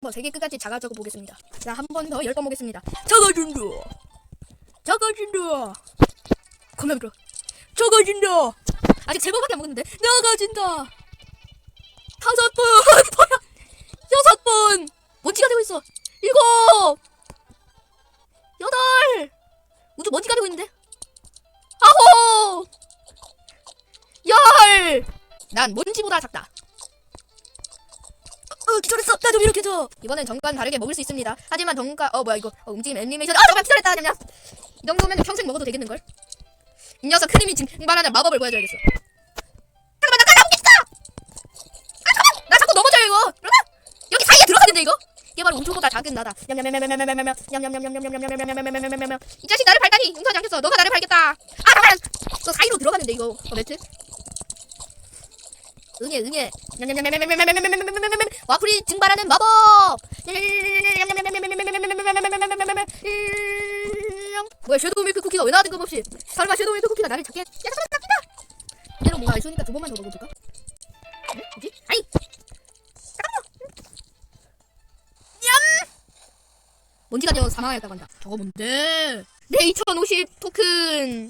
한번 세계 끝까지 작아져 보겠습니다. 자, 한 번 더 10번 보겠습니다. 작아진다. 작아진다. 겁나 들어. 작아진다. 아직 3번밖에 안 먹었는데. 작아진다. 5번. 뭐야? 6번. 먼지가 되고 있어. 7. 8. 우주 먼지가 되고 있는데. 9. 10. 난 먼지보다 작다. 기절했어. 나 좀 이렇게 줘. 이번엔 정과는 다르게 먹을 수 있습니다. 하지만 정과 뭐야 이거 움직임 애니메이션. 잠깐 기절했다. 잠깐. 이 정도면 평생 먹어도 되겠는걸? 이 녀석 큰 힘이 증발하는 마법을 보여줘야겠어. 잠깐만 나 가다 오겠어. 잠깐만 나 자꾸 넘어져요 이거. 그러나 여기 사이에 들어가는데 이거? 이게 바로 우주보다 작은 나다. 이 자식 나를 밟다니 용서하지 않겠어. 너가 나를 밟겠다. 잠깐만 너 사이로 들어가는데 이거 매트? 응애 와플이 증발하는 마법. 뭐야 섀도우 밀크 쿠키가 왜 나와 뜬금없이. 설마 섀도우 밀크 쿠키가 나를 잡게. 야 잠깐만 잡힌다. 이대로 뭔가 아쉬우니까 2번만 더 먹어볼까? 응? 뭐지? 아이 잠깐만요. 냠. 먼지가 되어 사망하였다고 한다. 저거 뭔데? 네이처 50 토큰.